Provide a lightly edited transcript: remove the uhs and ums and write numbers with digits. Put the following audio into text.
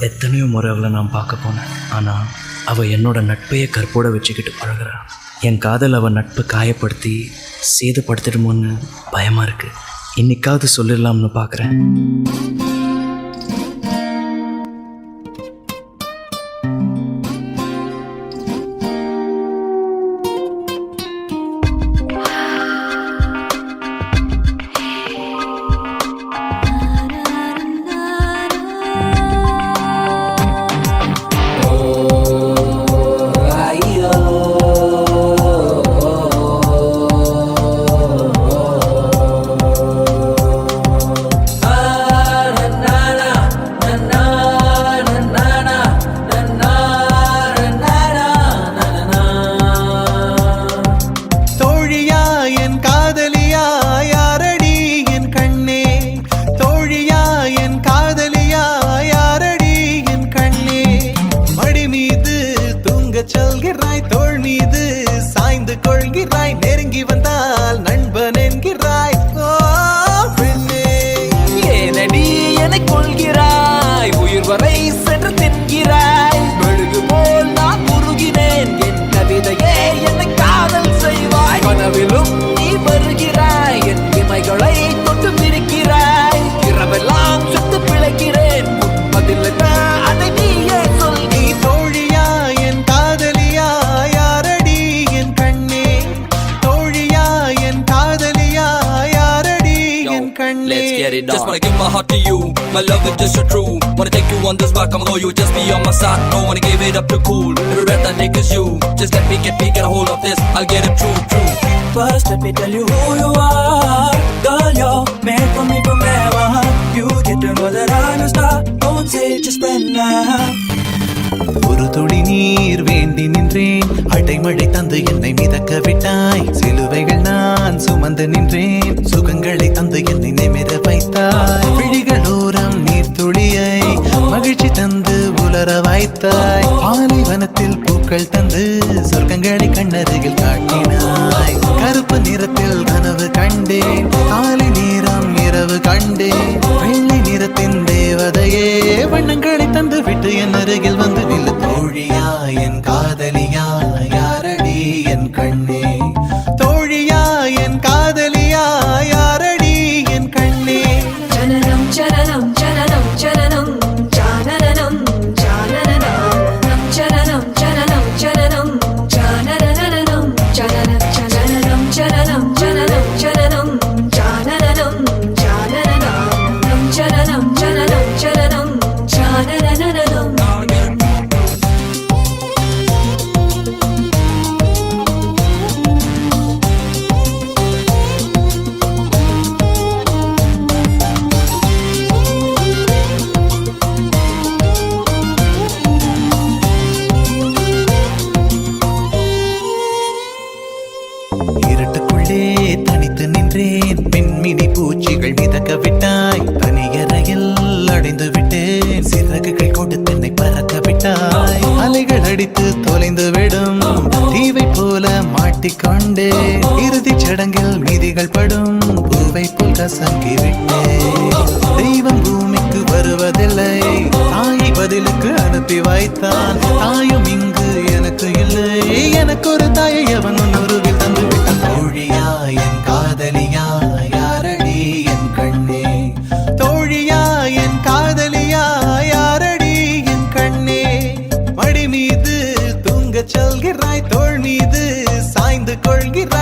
எத்தனையோ முறை அவளை நான் பார்க்க போனேன். ஆனால் அவள் என்னோட நட்பையே கற்போட வச்சுக்கிட்டு பழகிறான். என் காதல் அவள் நட்பை காயப்படுத்தி சேதப்படுத்திடுமோன்னு பயமாக இருக்குது. இன்னைக்காவது சொல்லிடலாம்னு பார்க்குறேன். தோள் மீது சாய்ந்து கொள்கிறாய், நெருங்கி வந்தால் நண்பன் என்கிறாய். ஏனடி என்னை கொள்கிறாய், உயிர் வரை சென்று தின்கிறாய். மெழுகு போல் நான் உருகினேன், என் கவிதையே என்னை காதல் செய்வாய். கனவிலும் நீ வருகிறாய், என் இமைகளை தொட்டு பிரிக்கிறாய். இரவெல்லாம் சுட்டு பிழைக்கிறேன், பதில் அதை நீயே சொல். நீ தோழியா என் காதலியா, யாரடி என் கண்ணே? தோழியா என் காதலியா, யாரடி என் கண்ணே? Let's get it on. Just wanna give my heart to you, my love is just so true. Wanna take you on this rock, I'm loyal, just be on my side. Don't wanna give it up too cool, every breath I take is you. Just let me get a hold of this, I'll get it true. First let me tell you who you are, girl, you're made for me forever. You get to know that I'm a star, don't say just spend now. ஒரு துளி நீர் வேண்டி நின்றேன், அடைமழை தந்து என்னை மிதக்க விட்டாய். சிலுவைகள் நான் சுமந்து நின்றேன், சுகங்களை தந்து என்னை நிமிர வைத்தாய். விழிகளோரம் நீர் துளியை மகிழ்ச்சி தந்து உலர வைத்தாய். பாலைவனத்தில் பூக்கள் தந்து சொர்க்கங்களை கண்ணருகில் காட்டினாய். கருப்பு நிறத்தில் கனவு கண்டேன், காலை நேரம் இரவு கண்டேன். வெள்ளை நிறத்தின் தேவதையே வண்ணங்களை தந்து விட்டு என் அருகில் வந்து நில்லு. தோழியா என் காதலியா, யாரடி என் கண்ணே? தோழியா என் காதலியா, யாரடி என் கண்ணே? ஜனனம் ஜனனம் ஜனனம் ஜனனம் ஜானனம் ஜானனம் ஜனனம் ஜனனம் ஜனனம் ஜானனம் ஜனனம் ஜனனம் ஜனனம் ஜனனம் ஜனனம் ஜானனம் ஜானனம் ஜனனம் ஜனனம் ஜனனம் ஜானனம். இருட்டுக்குள்ளே தனித்து நின்றேன், பெண்மினி பூச்சிகள் மிதக்க விட்டாய். தனியறையில் அடைந்து விட்டேன், சிறகுகள் கொண்டு தன்னை பறக்க விட்டாய். அலைகள் அடித்து தொலைந்து விடும் தீவை போல மாட்டிக்கொண்டே. இறுதி சடங்கில் மீதிகள் படும் பூவை போல் கசங்கி விட்டேன். தெய்வம் பூமிக்கு வருவதில்லை, தாயை பதிலுக்கு அனுப்பி வைத்தான். தாயும் இங்கு எனக்கு இல்லை, எனக்கு ஒரு தாயை அவன் உருவில் தந்து விட்டான். தோழியா என் காதலியா, யாரடி என் கண்ணே? தோழியா என் காதலியா, யாரடி என் கண்ணே? மடி மீது தூங்கச் சொல்கிறாய், தோள் மீது சாய்ந்து கொள்கிறாய்.